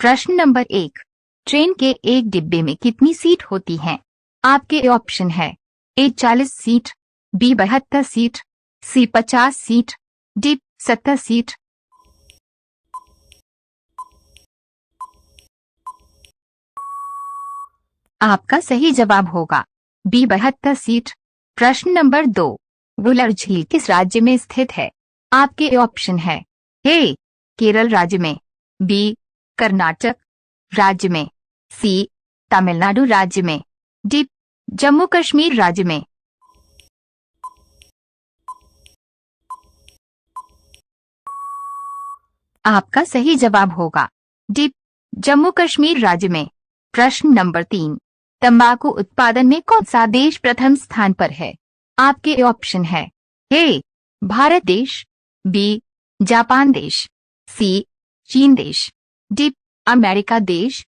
प्रश्न number 1, train के एक डिब्बे में कितनी सीट होती हैं? आपके ऑप्शन है ए 40 सीट, बी 72 सीट, सी 50 सीट, डी 70 सीट। आपका सही जवाब होगा बी 72 सीट। प्रश्न नंबर 2, वुलर झील किस राज्य में स्थित है? आपके ऑप्शन है ए केरल राज्य में, बी कर्नाटक राज्य में, सी तमिलनाडु राज्य में, डी जम्मू कश्मीर राज्य में। आपका सही जवाब होगा डी जम्मू कश्मीर राज्य में। प्रश्न नंबर 3, तंबाकू उत्पादन में कौन सा देश प्रथम स्थान पर है? आपके ऑप्शन है ए भारत देश, बी जापान देश, सी चीन देश, डी अमेरिका देश।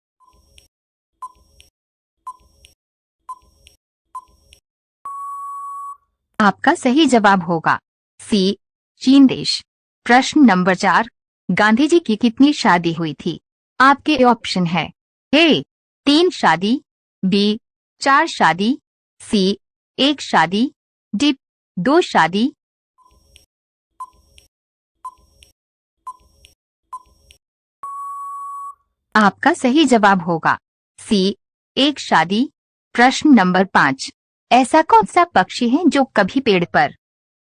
आपका सही जवाब होगा सी चीन देश। प्रश्न नंबर 4, गांधी जी की कितनी शादी हुई थी? आपके ऑप्शन है ए 3 शादी, बी 4 शादी, सी 1 शादी, डी 2 शादी। आपका सही जवाब होगा सी 1 शादी। प्रश्न नंबर 5, ऐसा कौन सा पक्षी है जो कभी पेड़ पर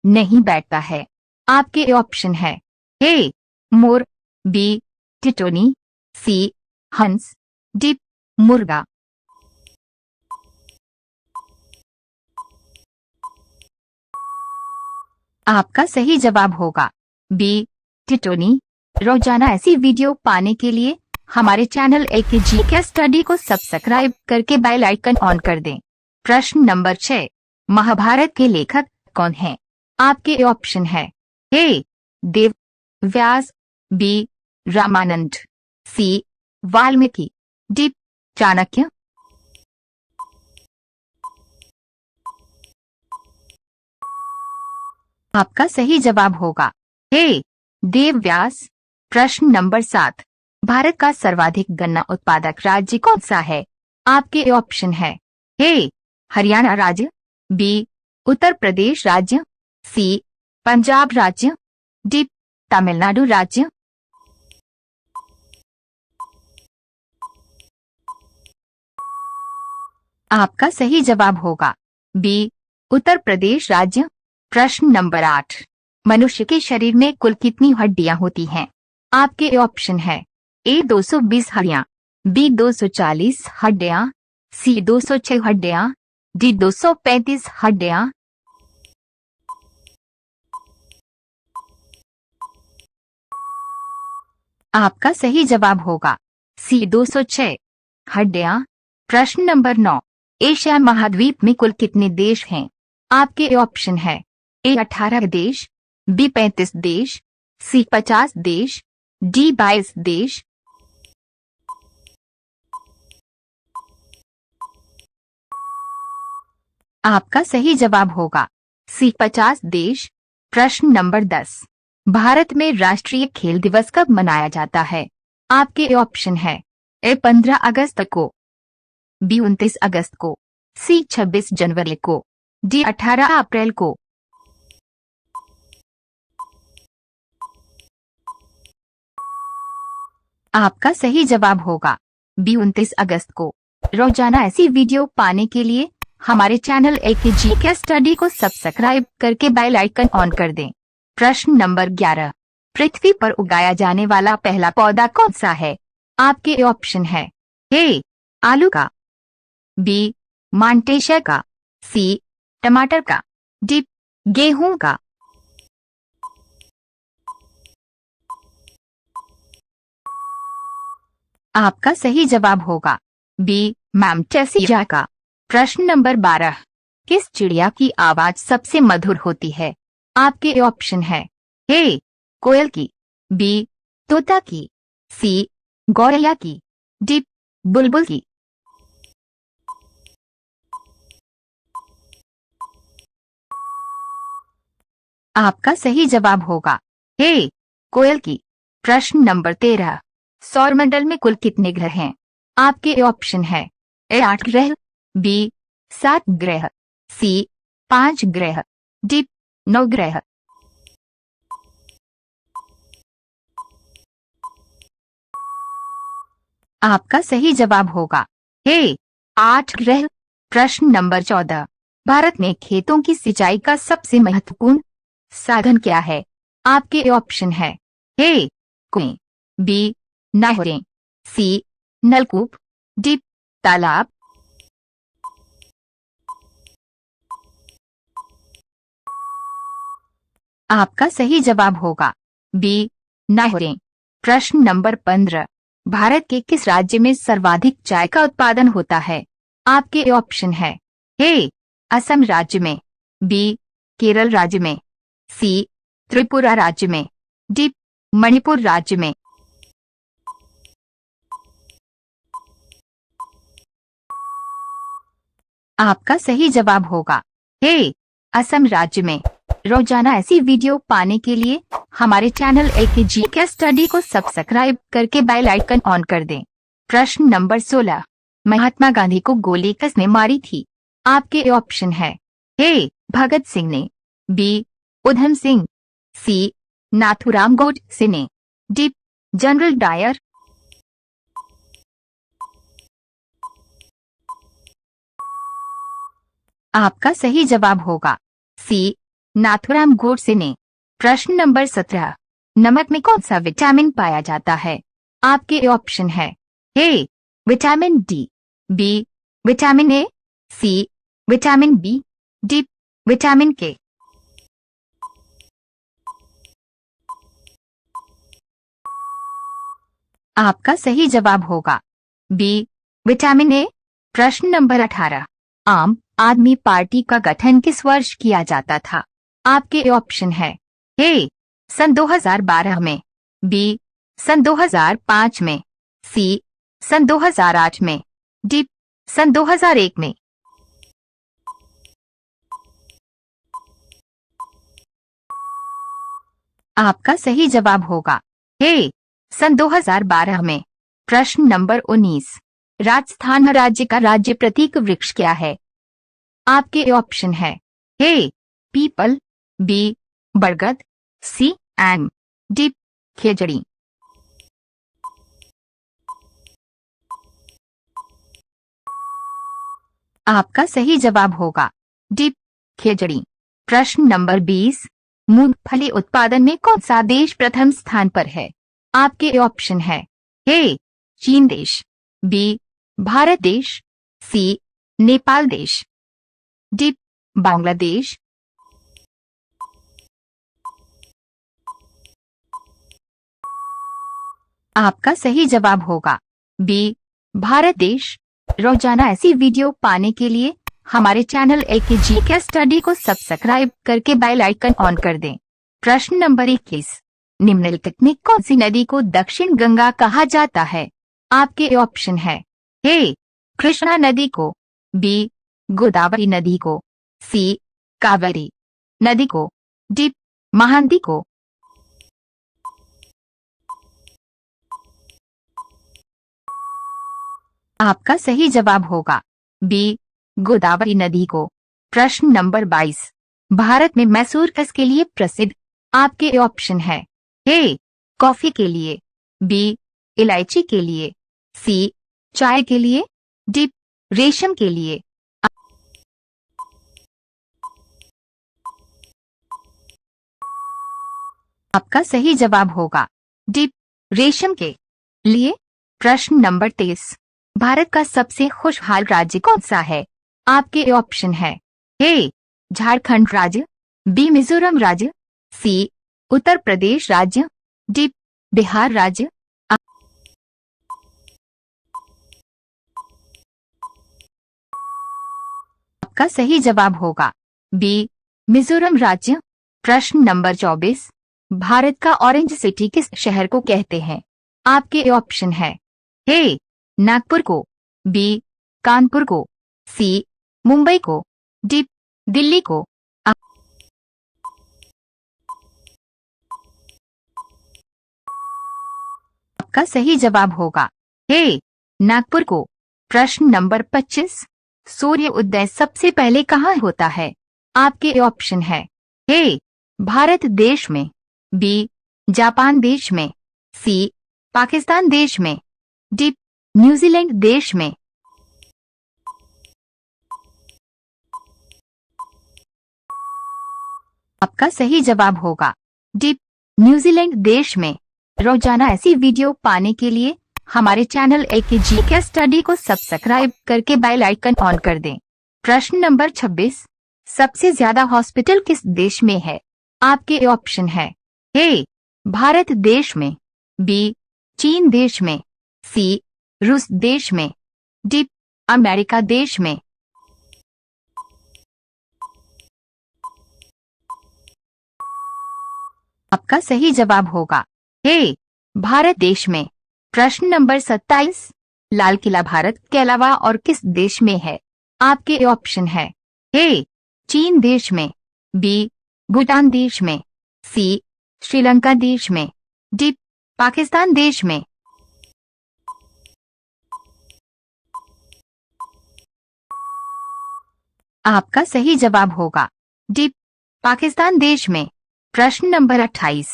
नहीं बैठता है? आपके ऑप्शन है ए मोर, बी टिटोनी, सी हंस, डी मुर्गा। आपका सही जवाब होगा बी टिटोनी। रोजाना ऐसी वीडियो पाने के लिए हमारे चैनल AKGK स्टडी को सब्सक्राइब करके बेल आइकन ऑन कर दें। प्रश्न नंबर 6, महाभारत के लेखक कौन हैं? आपके ऑप्शन है ए देव व्यास, बी रामानंद, सी वाल्मीकि, डी चाणक्य। आपका सही जवाब होगा ए देव व्यास। प्रश्न नंबर 7, भारत का सर्वाधिक गन्ना उत्पादक राज्य कौन सा है? आपके ऑप्शन है ए हरियाणा राज्य, बी उत्तर प्रदेश राज्य, सी पंजाब राज्य, डी तमिलनाडु राज्य। आपका सही जवाब होगा बी उत्तर प्रदेश राज्य। प्रश्न नंबर 8, मनुष्य के शरीर में कुल कितनी हड्डियां होती हैं? आपके ऑप्शन है ए 220 हड्डियां, बी 240 हड्डियां, सी 206 हड्डियां, डी 235 हड्डियां। आपका सही जवाब होगा सी 206 हड्डियां। प्रश्न नंबर 9, एशिया महाद्वीप में कुल कितने देश हैं? आपके ऑप्शन है ए 18 देश, बी 35 देश, सी 50 देश, डी 22 देश। आपका सही जवाब होगा सी 50 देश। प्रश्न नंबर 10, भारत में राष्ट्रीय खेल दिवस कब मनाया जाता है? आपके ऑप्शन है ए 15 अगस्त को, बी 29 अगस्त को, सी 26 जनवरी को, डी 18 अप्रैल को। आपका सही जवाब होगा बी 29 अगस्त को। रोजाना ऐसी वीडियो पाने के लिए हमारे चैनल AKGK स्टडी को सब्सक्राइब करके बेल आइकन ऑन कर दें। प्रश्न नंबर 11, पृथ्वी पर उगाया जाने वाला पहला पौधा कौन सा है? आपके ऑप्शन है ए आलू का, बी मांटेशिया का, सी टमाटर का, डी गेहूं का। आपका सही जवाब होगा बी मैमटेसिया का। प्रश्न नंबर 12, किस चिड़िया की आवाज सबसे मधुर होती है? आपके ऑप्शन है ए कोयल की, बी तोता की, सी गौरैया की, डी बुलबुल की। आपका सही जवाब होगा ए कोयल की। प्रश्न नंबर 13, सौरमंडल में कुल कितने ग्रह हैं? आपके ऑप्शन है ए 8 ग्रह, बी 7 ग्रह, सी 5 ग्रह, डी 9 ग्रह। आपका सही जवाब होगा ए 8 ग्रह। प्रश्न नंबर 14, भारत में खेतों की सिंचाई का सबसे महत्वपूर्ण साधन क्या है? आपके ऑप्शन है ए कुएं, बी नहरें, सी नलकूप, डी तालाब। आपका सही जवाब होगा बी नहरें। प्रश्न नंबर 15, भारत के किस राज्य में सर्वाधिक चाय का उत्पादन होता है? आपके ऑप्शन है ए असम राज्य में, बी केरल राज्य में, सी त्रिपुरा राज्य में, डी मणिपुर राज्य में। आपका सही जवाब होगा ए असम राज्य में। रोजाना ऐसी वीडियो पाने के लिए हमारे चैनल एके जी के स्टडी को सब्सक्राइब करके बेल आइकन ऑन कर दें। प्रश्न नंबर 16, महात्मा गांधी को गोली किसने मारी थी? आपके ऑप्शन है ए भगत सिंह ने, बी उधम सिंह, सी नाथूराम गोडसे ने, डी जनरल डायर। आपका सही जवाब होगा सी नाथूराम गोडसे ने। प्रश्न नंबर 17, नमक में कौन सा विटामिन पाया जाता है? आपके ऑप्शन है A vitamin D, B vitamin A, C vitamin B, D vitamin K. आपका सही जवाब होगा बी विटामिन ए। प्रश्न नंबर 18, आम आदमी पार्टी का गठन किस वर्ष किया जाता था? आपके ऑप्शन है ए सन 2012 में, बी सन 2005 में, सी सन 2008 में, डी सन 2001 में। आपका सही जवाब होगा ए सन 2012 में। प्रश्न नंबर 19, राजस्थान राज्य का राज्य प्रतीक वृक्ष क्या है? आपके ऑप्शन है ए पीपल, बी बरगद, सी आम, डी खेजड़ी। आपका सही जवाब होगा डी खेजड़ी। प्रश्न नंबर 20, मूंगफली उत्पादन में कौन सा देश प्रथम स्थान पर है? आपके ऑप्शन है ए चीन देश, बी भारत देश, सी नेपाल देश, डी बांग्लादेश। आपका सही जवाब होगा बी भारत देश। रोजाना ऐसी वीडियो पाने के लिए हमारे चैनल एके जी के स्टडी को सब्सक्राइब करके बेल आइकन ऑन कर दें। प्रश्न नंबर 21, निम्नलिखित में कौन सी नदी को दक्षिण गंगा कहा जाता है? आपके ऑप्शन है ए कृष्णा नदी को, बी गोदावरी नदी को, सी कावेरी नदी को, डी महानदी को। आपका सही जवाब होगा बी गोदावरी नदी को। प्रश्न नंबर 22, भारत में मैसूर किसके लिए प्रसिद्ध? आपके ऑप्शन है ए कॉफी के लिए, बी इलायची के लिए, सी चाय के लिए, डी रेशम के लिए। आपका सही जवाब होगा डी रेशम के लिए। प्रश्न नंबर 23, भारत का सबसे खुशहाल राज्य कौन सा है? आपके ऑप्शन है ए झारखंड राज्य, बी मिजोरम राज्य, सी उत्तर प्रदेश राज्य, डी बिहार राज्य। आपका सही जवाब होगा बी मिजोरम राज्य। प्रश्न नंबर 24, भारत का ऑरेंज सिटी किस शहर को कहते हैं? आपके ऑप्शन है ए नागपुर को, बी कानपुर को, सी मुंबई को, डी दिल्ली को। आपका आपका सही जवाब होगा ए नागपुर को। प्रश्न नंबर 25, सूर्य उदय सबसे पहले कहाँ होता है? आपके ऑप्शन है ए भारत देश में, बी जापान देश में, सी पाकिस्तान देश में, डी न्यूजीलैंड देश में। आपका सही जवाब होगा डी न्यूजीलैंड देश में। रोजाना ऐसी वीडियो पाने के लिए हमारे चैनल AKG के स्टडी को सब्सक्राइब करके बेल आइकन ऑन कर दें। प्रश्न नंबर 26, सबसे ज्यादा हॉस्पिटल किस देश में है? आपके ऑप्शन है ए भारत देश में, बी चीन देश में, सी रूस देश में, डी अमेरिका देश में। आपका सही जवाब होगा ए भारत देश में। प्रश्न नंबर 27, लाल किला भारत के अलावा और किस देश में है? आपके ऑप्शन है ए चीन देश में, बी भूटान देश में, सी श्रीलंका देश में, डी पाकिस्तान देश में। आपका सही जवाब होगा डी पाकिस्तान देश में। प्रश्न नंबर 28,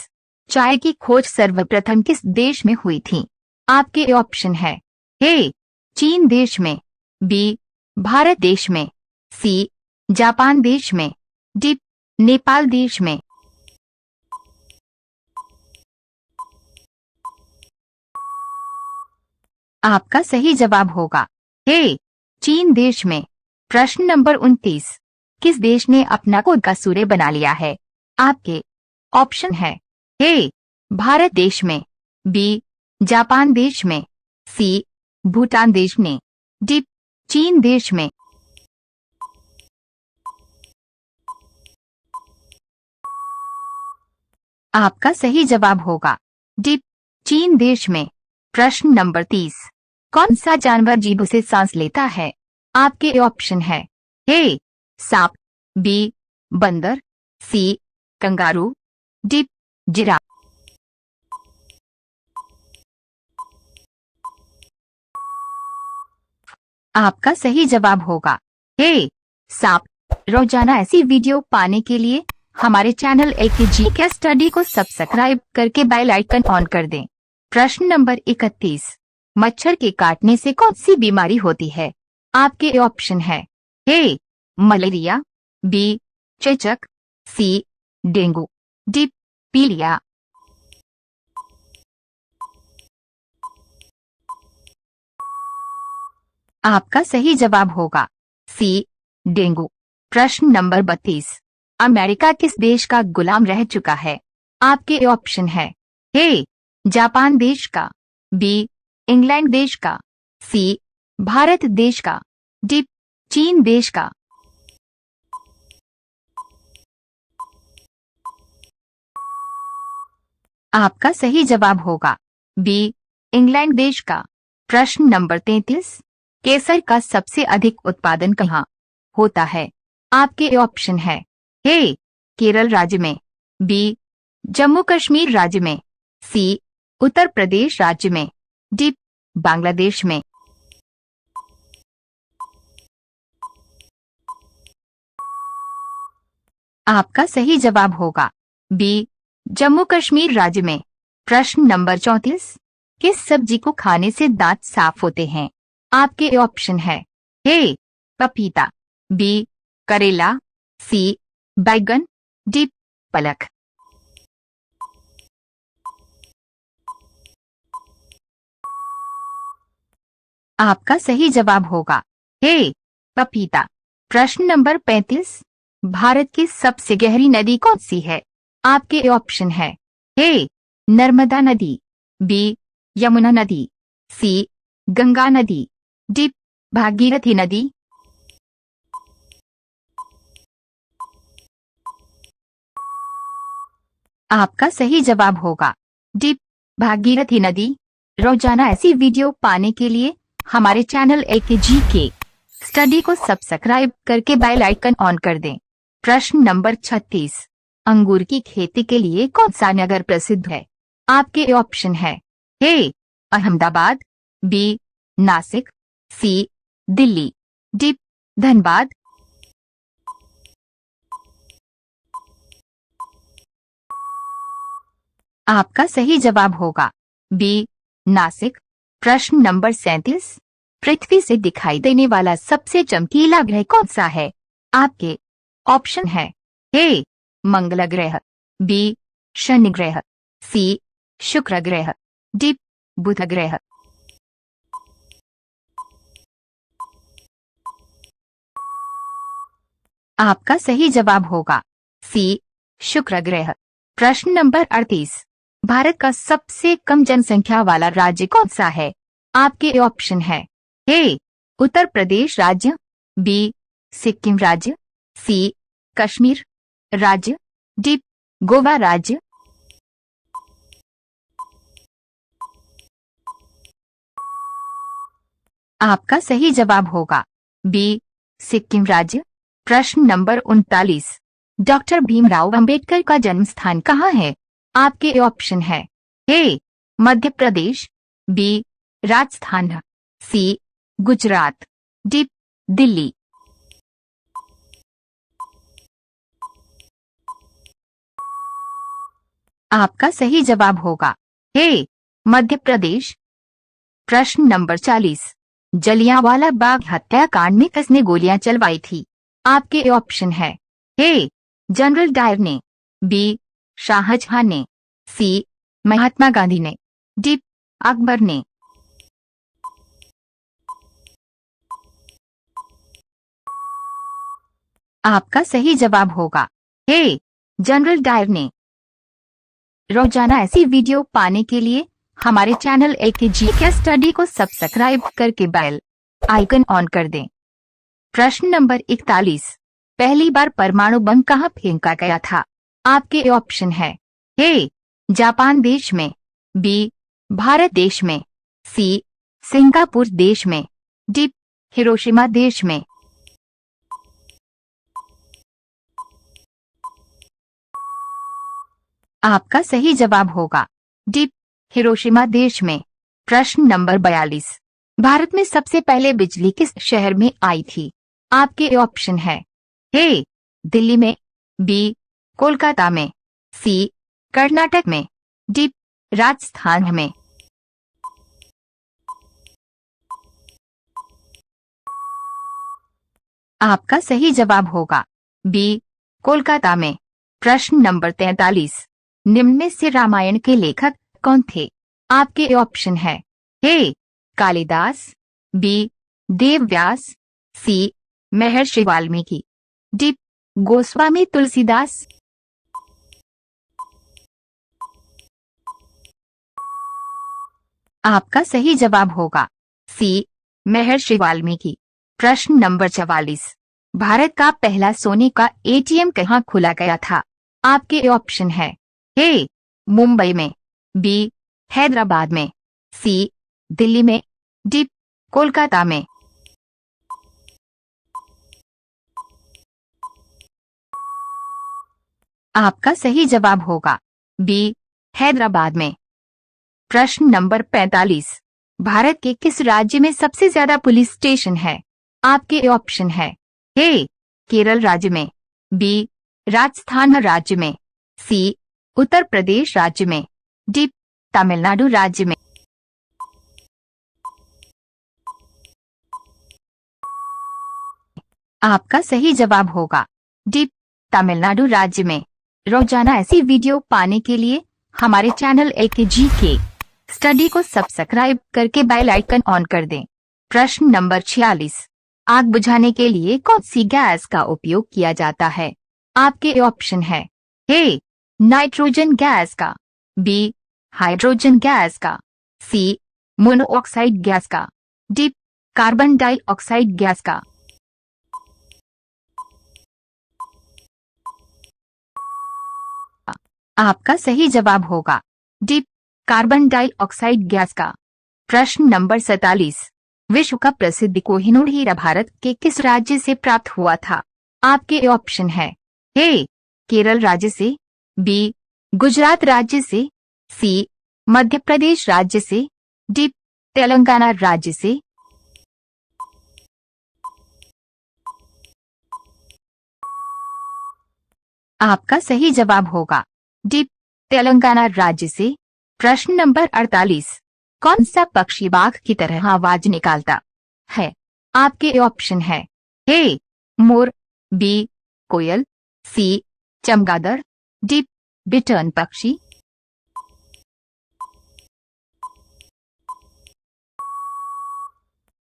चाय की खोज सर्वप्रथम किस देश में हुई थी? आपके ऑप्शन है ए चीन देश में, बी भारत देश में, सी जापान देश में, डी नेपाल देश में। आपका सही जवाब होगा ए चीन देश में। प्रश्न नंबर 29, किस देश ने अपना खुद का सूर्य बना लिया है? आपके ऑप्शन है ए भारत देश में, बी जापान देश में, सी भूटान देश में, डी चीन देश में। आपका सही जवाब होगा डी चीन देश में। प्रश्न नंबर 30, कौन सा जानवर जीभ से सांस लेता है? आपके ऑप्शन है ए सांप, बी बंदर, सी कंगारू, डी जिराफ। आपका सही जवाब होगा ए सांप। रोजाना ऐसी वीडियो पाने के लिए हमारे चैनल AKG के स्टडी को सब्सक्राइब करके बेल आइकन ऑन कर दें। प्रश्न नंबर 31, मच्छर के काटने से कौन सी बीमारी होती है? आपके ऑप्शन है ए मलेरिया, बी चेचक, सी डेंगू, डी पीलिया। आपका सही जवाब होगा सी डेंगू। प्रश्न नंबर 32, अमेरिका किस देश का गुलाम रह चुका है? आपके ऑप्शन है ए जापान देश का, बी इंग्लैंड देश का, सी भारत देश का, डी चीन देश का। आपका सही जवाब होगा बी इंग्लैंड देश का। प्रश्न नंबर 33, केसर का सबसे अधिक उत्पादन कहाँ होता है? आपके ऑप्शन है ए केरल राज्य में, बी जम्मू कश्मीर राज्य में, सी उत्तर प्रदेश राज्य में, डी बांग्लादेश में। आपका सही जवाब होगा बी जम्मू कश्मीर राज्य में। प्रश्न नंबर 34, किस सब्जी को खाने से दांत साफ होते हैं? आपके ऑप्शन है ए पपीता, बी करेला, सी बैगन, डी पलक। आपका सही जवाब होगा ए पपीता। प्रश्न नंबर 35, भारत की सबसे गहरी नदी कौन सी है? आपके ऑप्शन है ए नर्मदा नदी, बी यमुना नदी, सी गंगा नदी, डी भागीरथी नदी। आपका सही जवाब होगा डी भागीरथी नदी। रोजाना ऐसी वीडियो पाने के लिए हमारे चैनल AKG के स्टडी को सब्सक्राइब करके बेल आइकन ऑन कर दें। प्रश्न नंबर 36, अंगूर की खेती के लिए कौन सा नगर प्रसिद्ध है? आपके ऑप्शन है ए अहमदाबाद, बी नासिक, सी दिल्ली, डी धनबाद। आपका सही जवाब होगा बी नासिक। प्रश्न नंबर 37, पृथ्वी से दिखाई देने वाला सबसे चमकीला ग्रह कौन सा है? आपके ऑप्शन है ए मंगल ग्रह, बी शनि ग्रह, सी शुक्र ग्रह, डी बुध ग्रह। आपका सही जवाब होगा सी शुक्र ग्रह। प्रश्न नंबर 38, भारत का सबसे कम जनसंख्या वाला राज्य कौन सा है? आपके ऑप्शन है ए उत्तर प्रदेश राज्य, बी सिक्किम राज्य, सी कश्मीर राज्य, डी गोवा राज्य। आपका सही जवाब होगा बी सिक्किम राज्य। प्रश्न नंबर 39, डॉक्टर भीमराव अंबेडकर का जन्म स्थान कहाँ है? आपके ऑप्शन है ए मध्य प्रदेश, बी राजस्थान, सी गुजरात, डी दिल्ली। आपका सही जवाब होगा ए मध्य प्रदेश। प्रश्न नंबर 40, जलियांवाला बाग हत्याकांड में किसने गोलियां चलवाई थी? आपके ऑप्शन है ए जनरल डायर ने, बी शाहजहां ने, सी महात्मा गांधी ने, डी अकबर ने। आपका सही जवाब होगा ए जनरल डायर ने। रोजाना ऐसी वीडियो पाने के लिए हमारे चैनल एकेजी के स्टडी को सब्सक्राइब करके बेल आइकन ऑन कर दें। प्रश्न नंबर 41, पहली बार परमाणु बम कहाँ फेंका गया था? आपके ऑप्शन है ए जापान देश में, बी भारत देश में, सी सिंगापुर देश में, डी हिरोशिमा देश में। आपका सही जवाब होगा डी हिरोशिमा देश में। प्रश्न नंबर 42, भारत में सबसे पहले बिजली किस शहर में आई थी? आपके ऑप्शन है ए दिल्ली में, बी कोलकाता में, सी कर्नाटक में, डी राजस्थान में। आपका सही जवाब होगा बी कोलकाता में। प्रश्न नंबर 43, निम्न में से रामायण के लेखक कौन थे? आपके ऑप्शन है ए कालिदास, बी देवव्यास, सी महर्षि वाल्मीकि, डी गोस्वामी तुलसीदास। आपका सही जवाब होगा सी महर्षि वाल्मीकि। प्रश्न नंबर 44, भारत का पहला सोने का एटीएम कहाँ खोला गया था? आपके ऑप्शन है ए मुंबई में, बी हैदराबाद में, सी दिल्ली में, डी कोलकाता में। आपका सही जवाब होगा बी हैदराबाद में। प्रश्न नंबर 45, भारत के किस राज्य में सबसे ज्यादा पुलिस स्टेशन है? आपके ऑप्शन है ए केरल राज्य में, बी राजस्थान राज्य में, सी उत्तर प्रदेश राज्य में, डी तमिलनाडु राज्य में। आपका सही जवाब होगा डी तमिलनाडु राज्य में। रोजाना ऐसी वीडियो पाने के लिए हमारे चैनल एकेजी के स्टडी को सब्सक्राइब करके बेल आइकन ऑन कर दें। प्रश्न नंबर 46, आग बुझाने के लिए कौन सी गैस का उपयोग किया जाता है? आपके ऑप्शन है ए नाइट्रोजन गैस का, बी हाइड्रोजन गैस का, सी मोनोऑक्साइड गैस का, डी कार्बन डाइऑक्साइड गैस का। आपका सही जवाब होगा डी कार्बन डाइऑक्साइड गैस का। प्रश्न नंबर 47, विश्व का प्रसिद्ध कोहिनूर हीरा भारत के किस राज्य से प्राप्त हुआ था? आपके ऑप्शन है ए केरल राज्य से, बी गुजरात राज्य से, सी मध्य प्रदेश राज्य से, डी तेलंगाना राज्य से। आपका सही जवाब होगा डी तेलंगाना राज्य से। प्रश्न नंबर 48, कौन सा पक्षी बाघ की तरह आवाज निकालता है? आपके ऑप्शन है ए मोर, बी कोयल, सी चमगादड़, डी बिटर्न पक्षी।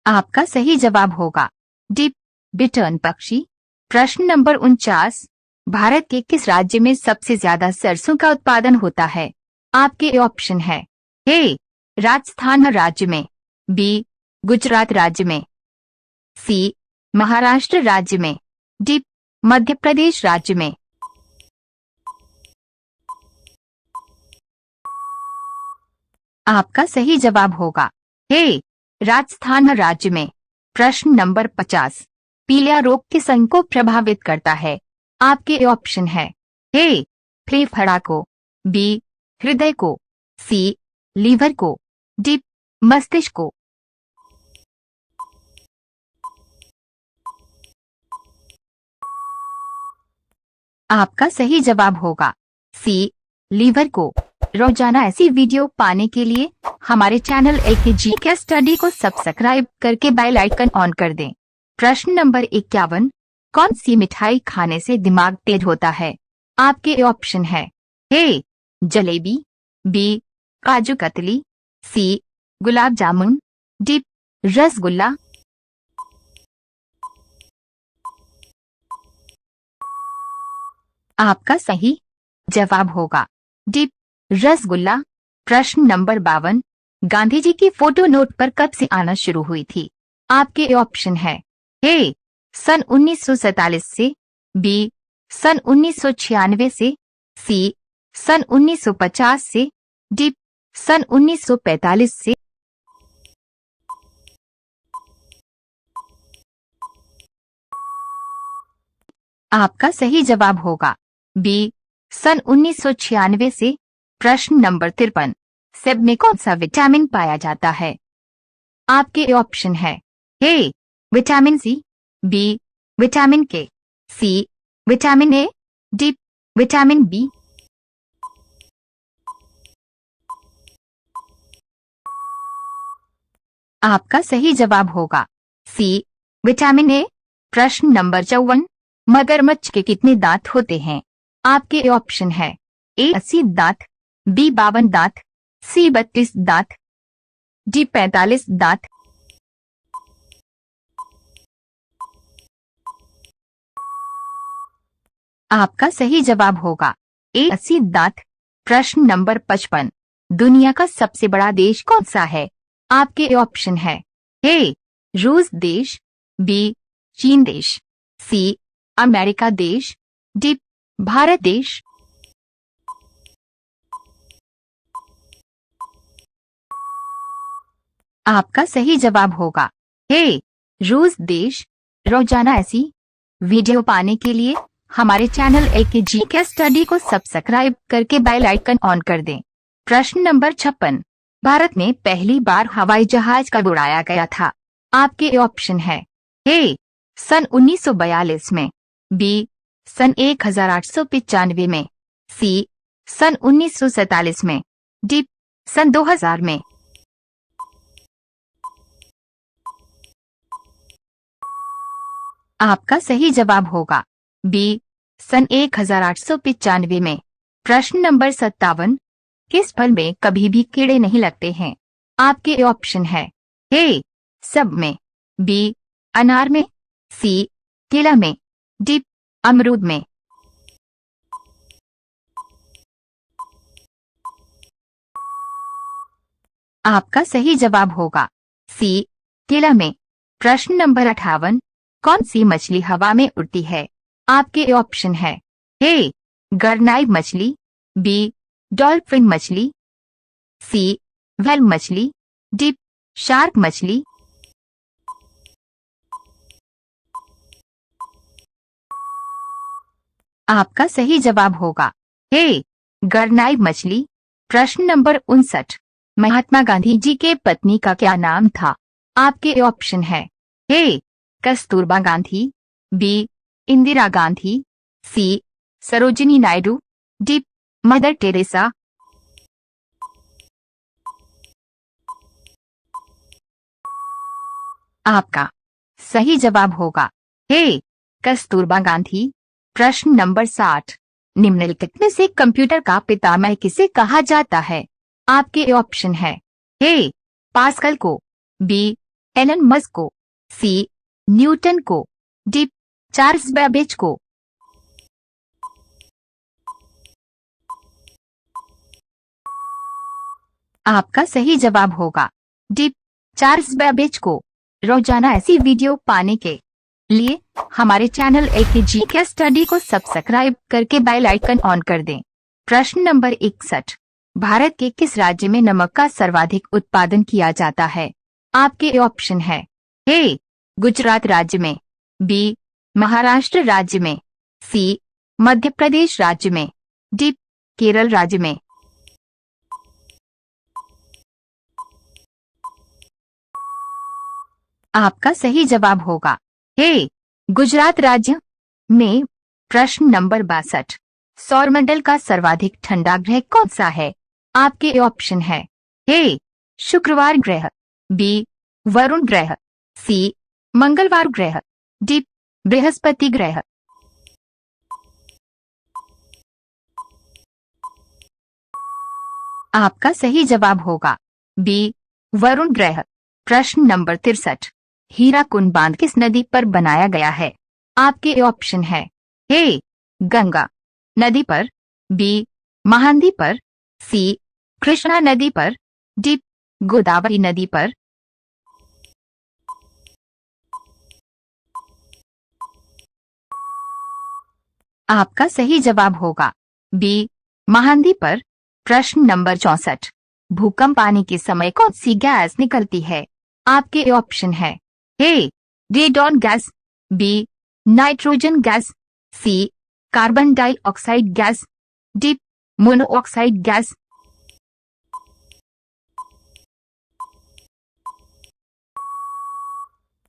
आपका सही जवाब होगा डी बिटर्न पक्षी। प्रश्न नंबर 49, भारत के किस राज्य में सबसे ज्यादा सरसों का उत्पादन होता है? आपके ऑप्शन है ए राजस्थान राज्य में, बी गुजरात राज्य में, सी महाराष्ट्र राज्य में, डी मध्य प्रदेश राज्य में। आपका सही जवाब होगा ए राजस्थान राज्य में। प्रश्न नंबर 50, पीलिया रोग किस अंग को प्रभावित करता है? आपके ऑप्शन है ए फेफड़ा को, बी हृदय को, सी लीवर को, डी मस्तिष्क को। आपका सही जवाब होगा सी लीवर को। रोजाना ऐसी वीडियो पाने के लिए हमारे चैनल एकेजी के स्टडी को सब्सक्राइब करके बेल आइकन ऑन कर दें। प्रश्न नंबर 51, कौन सी मिठाई खाने से दिमाग तेज होता है? आपके ऑप्शन है ए जलेबी, बी काजू कतली, सी गुलाब जामुन, डी रसगुल्ला। आपका सही जवाब होगा डी रसगुल्ला। प्रश्न नंबर 52, गांधी जी की फोटो नोट पर कब से आना शुरू हुई थी? आपके ऑप्शन है ए सन 1947 से, बी सन 1996 से, सी सन 1950 से, डी सन 1945 से। आपका सही जवाब होगा बी सन 1996 से। प्रश्न नंबर 53, सेब में कौन सा विटामिन पाया जाता है? आपके ऑप्शन है A vitamin C, B vitamin K, C vitamin A, D vitamin B. आपका सही जवाब होगा सी विटामिन ए। प्रश्न नंबर 54, मगरमच्छ के कितने दांत होते हैं? आपके ऑप्शन है ए 80 दांत, बी 52 दांत, सी 32 दांत, डी 45 दांत। आपका सही जवाब होगा ए 80 दांत। प्रश्न नंबर 55, दुनिया का सबसे बड़ा देश कौन सा है? आपके ऑप्शन है ए रूस देश, बी चीन देश, सी अमेरिका देश, डी भारत देश। आपका सही जवाब होगा ए रूस देश। रोजाना ऐसी वीडियो पाने के लिए हमारे चैनल एकेजी के स्टडी को सब्सक्राइब करके बेल आइकन ऑन कर दें। प्रश्न नंबर 56, भारत में पहली बार हवाई जहाज कब उड़ाया गया था? आपके ऑप्शन है ए सन 1942 में, बी सन 1895 में, सी सन 1947 में, डी सन 2000 में। आपका सही जवाब होगा बी सन 1895 में। प्रश्न नंबर 57, किस फल में कभी भी कीड़े नहीं लगते हैं? आपके ऑप्शन है ए सब में, बी अनार में, सी केला में, डी अमरूद में। आपका सही जवाब होगा सी केला में। प्रश्न नंबर 58, कौन सी मछली हवा में उड़ती है? आपके ऑप्शन है ए गरनाई मछली, बी डॉल्फिन मछली, सी व्हेल मछली, डी शार्क मछली। आपका सही जवाब होगा ए गरनाई मछली। प्रश्न नंबर 59, महात्मा गांधी जी के पत्नी का क्या नाम था? आपके ऑप्शन है A Kasturba Gandhi, B Indira Gandhi, C Sarojini Naidu, D Mother Teresa. आपका सही जवाब होगा ए कस्तूरबा गांधी। प्रश्न नंबर 60, निम्नलिखित में से कंप्यूटर का पितामह किसे कहा जाता है? आपके ऑप्शन है ए पास्कल को, बी एलन मस्क को, सी न्यूटन को, डी चार्ल्स बेबेज को। आपका सही जवाब होगा डी चार्ल्स बेबेज को। रोजाना ऐसी वीडियो पाने के लिए हमारे चैनल एकेजी के स्टडी को सब्सक्राइब करके बेल आइकन ऑन कर दें। प्रश्न नंबर 61, भारत के किस राज्य में नमक का सर्वाधिक उत्पादन किया जाता है? आपके ऑप्शन है ए गुजरात राज्य में, बी महाराष्ट्र राज्य में, सी मध्य प्रदेश राज्य में, डी केरल राज्य में। आपका सही जवाब होगा ए गुजरात राज्य में। प्रश्न नंबर 62, सौरमंडल का सर्वाधिक ठंडा ग्रह कौन सा है? आपके ऑप्शन है ए शुक्रवार ग्रह, बी वरुण ग्रह, सी मंगलवार ग्रह, डी बृहस्पति ग्रह। आपका सही जवाब होगा बी वरुण ग्रह। प्रश्न नंबर 63, हीराकुंड बांध किस नदी पर बनाया गया है? आपके ऑप्शन है ए गंगा नदी पर, बी महानदी पर, सी कृष्णा नदी पर, डी गोदावरी नदी पर। आपका सही जवाब होगा बी महानदी पर। प्रश्न नंबर 64, भूकंप आने के समय कौन सी गैस निकलती है? आपके ऑप्शन है A radon gas, B nitrogen gas, C carbon dioxide gas, D monoxide gas.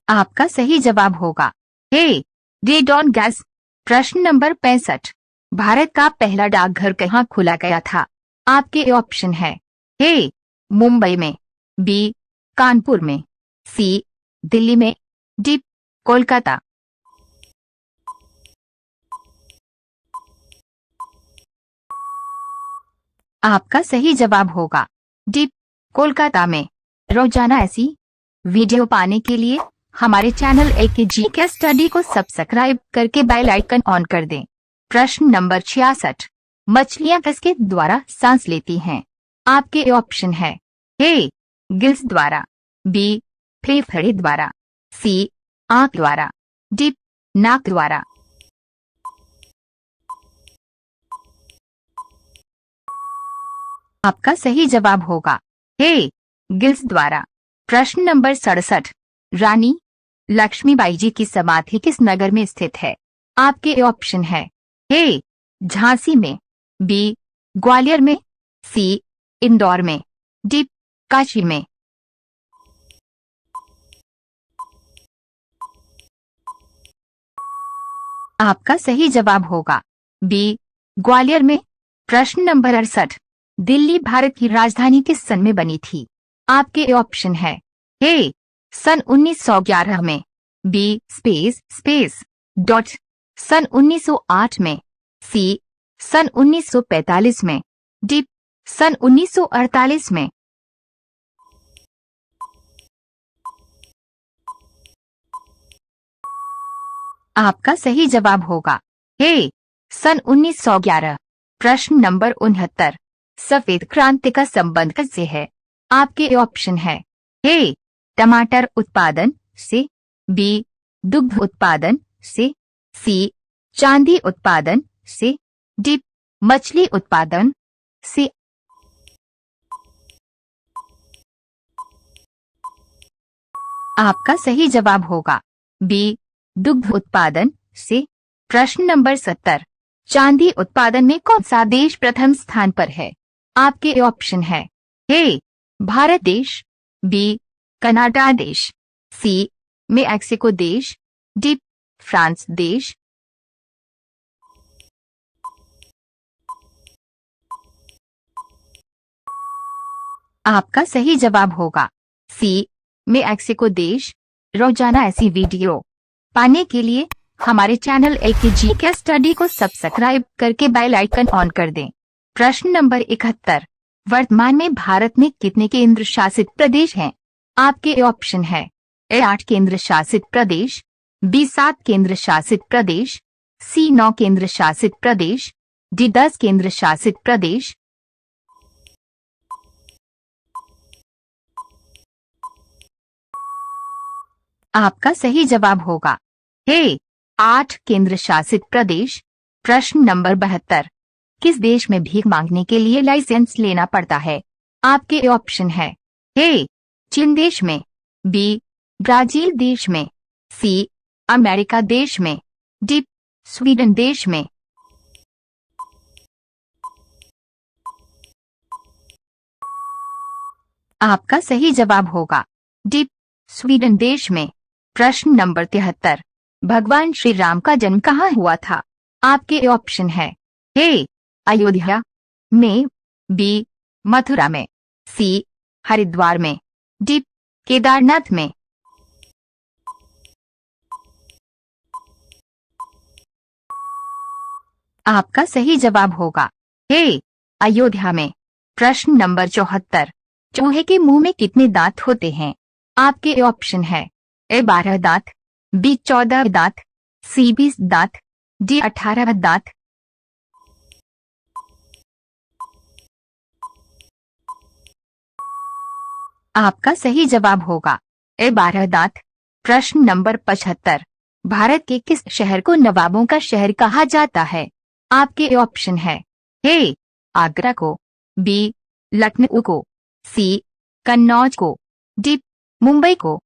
आपका सही जवाब होगा ए रेडॉन गैस। प्रश्न नंबर 65, भारत का पहला डाकघर कहाँ खोला गया था? आपके ऑप्शन है ए मुंबई में, बी कानपुर में, सी दिल्ली में, डी कोलकाता। आपका सही जवाब होगा डी कोलकाता में। रोजाना ऐसी वीडियो पाने के लिए हमारे चैनल एकेजी के स्टडी को सब्सक्राइब करके बेल आइकन ऑन कर दें। प्रश्न नंबर 66, मछलियां किसके द्वारा सांस लेती हैं? आपके ऑप्शन है ए गिल्स द्वारा, बी फेफड़े द्वारा, सी आंख द्वारा, डी नाक द्वारा। आपका सही जवाब होगा ए गिल्स द्वारा। प्रश्न नंबर 67, रानी लक्ष्मीबाई जी की समाधि किस नगर में स्थित है? आपके ऑप्शन है ए झांसी में, बी ग्वालियर में, सी इंदौर में, डी काशी में। आपका सही जवाब होगा बी ग्वालियर में। प्रश्न नंबर 68, दिल्ली भारत की राजधानी किस सन में बनी थी? आपके ऑप्शन है ए सन 1911 में, बी स्पेस डॉट सन 1908 में, सी सन 1945 में, डी सन 1948 में। आपका सही जवाब होगा ए सन 1911। प्रश्न नंबर 69, सफेद क्रांति का संबंध किससे है? आपके ऑप्शन है ए टमाटर उत्पादन से, बी दुग्ध उत्पादन से, सी चांदी उत्पादन से, डी मछली उत्पादन से। आपका सही जवाब होगा बी दुग्ध उत्पादन से। प्रश्न नंबर 70, चांदी उत्पादन में कौन सा देश प्रथम स्थान पर है? आपके ऑप्शन है ए भारत देश, बी कनाडा देश, सी मेक्सिको देश, डी फ्रांस देश। आपका सही जवाब होगा सी मेक्सिको देश। रोजाना ऐसी वीडियो पाने के लिए हमारे चैनल एलकेजी के स्टडी को सब्सक्राइब करके बेल आइकन ऑन कर दें। प्रश्न नंबर 71, वर्तमान में भारत में कितने केंद्र शासित प्रदेश हैं? आपके ऑप्शन है ए 8 केंद्र शासित प्रदेश, बी 7 केंद्र शासित प्रदेश, सी 9 केंद्र शासित प्रदेश, डी 10 केंद्र शासित प्रदेश। आपका सही जवाब होगा ए 8 केंद्र शासित प्रदेश। प्रश्न नंबर 72, किस देश में भीख मांगने के लिए लाइसेंस लेना पड़ता है? आपके ऑप्शन है ए चीन देश में, बी ब्राजील देश में, सी अमेरिका देश में, डी स्वीडन देश में। आपका सही जवाब होगा डी स्वीडन देश में। प्रश्न नंबर 73, भगवान श्री राम का जन्म कहाँ हुआ था? आपके ऑप्शन है ए अयोध्या में, बी मथुरा में, सी हरिद्वार में, डी केदारनाथ में। आपका सही जवाब होगा ए अयोध्या में। प्रश्न नंबर 74, चूहे के मुंह में कितने दांत होते हैं? आपके ऑप्शन है ए 12 दांत, बी 14 दांत, सी 20 दांत, डी 18 दांत। आपका सही जवाब होगा ए 12 दांत। प्रश्न नंबर 75, भारत के किस शहर को नवाबों का शहर कहा जाता है? आपके ऑप्शन है ए आगरा को, बी लखनऊ को, सी कन्नौज को, डी मुंबई को।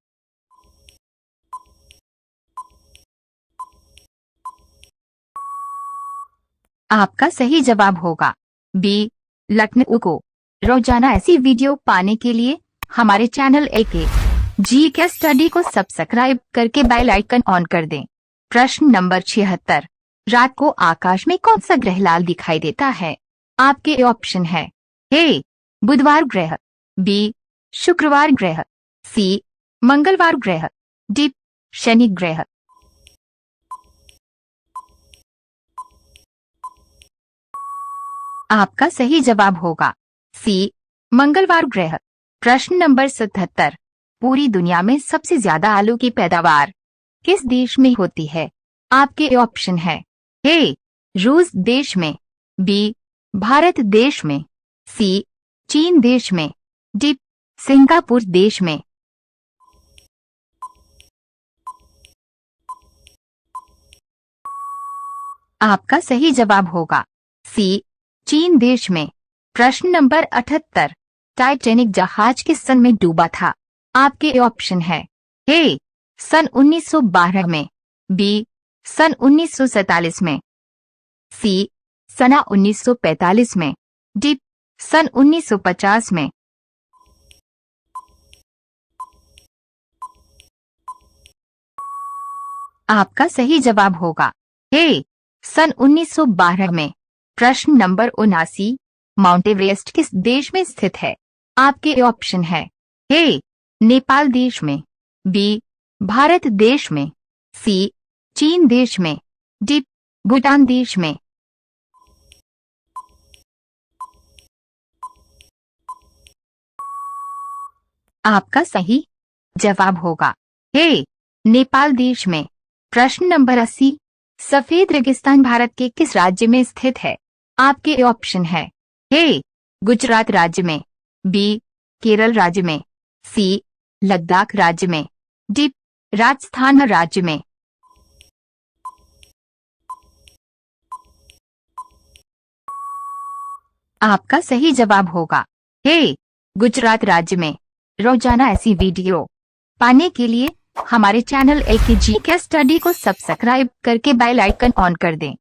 आपका सही जवाब होगा बी लखनऊ को। रोजाना ऐसी वीडियो पाने के लिए हमारे चैनल एलकेजी के स्टडी को सब्सक्राइब करके बेल आइकन ऑन कर दें। प्रश्न नंबर 76, रात को आकाश में कौन सा ग्रह लाल दिखाई देता है? आपके ऑप्शन है ए बुधवार ग्रह, बी शुक्रवार ग्रह, सी मंगलवार ग्रह, डी शनि ग्रह। आपका सही जवाब होगा सी मंगलवार ग्रह। प्रश्न नंबर 77, पूरी दुनिया में सबसे ज्यादा आलू की पैदावार किस देश में होती है? आपके ऑप्शन है ए रूस देश में, बी भारत देश में, सी चीन देश में, डी सिंगापुर देश में। आपका सही जवाब होगा सी चीन देश में। प्रश्न नंबर 78, टाइटैनिक जहाज किस सन में डूबा था? आपके ऑप्शन है ए सन 1912 में, बी सन 1947 में, सी सन 1945 में, डी सन 1950 में। आपका सही जवाब होगा ए सन 1912 में। प्रश्न नंबर 79, माउंट एवरेस्ट किस देश में स्थित है? आपके ऑप्शन है ए नेपाल देश में, बी भारत देश में, सी चीन देश में, डी भूटान देश में। आपका सही जवाब होगा ए नेपाल देश में। प्रश्न नंबर 80, सफेद रेगिस्तान भारत के किस राज्य में स्थित है? आपके ऑप्शन है ए गुजरात राज्य में, बी केरल राज्य में, सी लद्दाख राज्य में, डी राजस्थान राज्य में। आपका सही जवाब होगा ए गुजरात राज्य में। रोजाना ऐसी वीडियो पाने के लिए हमारे चैनल एलकेजी के स्टडी को सब्सक्राइब करके बेल आइकन ऑन कर दें।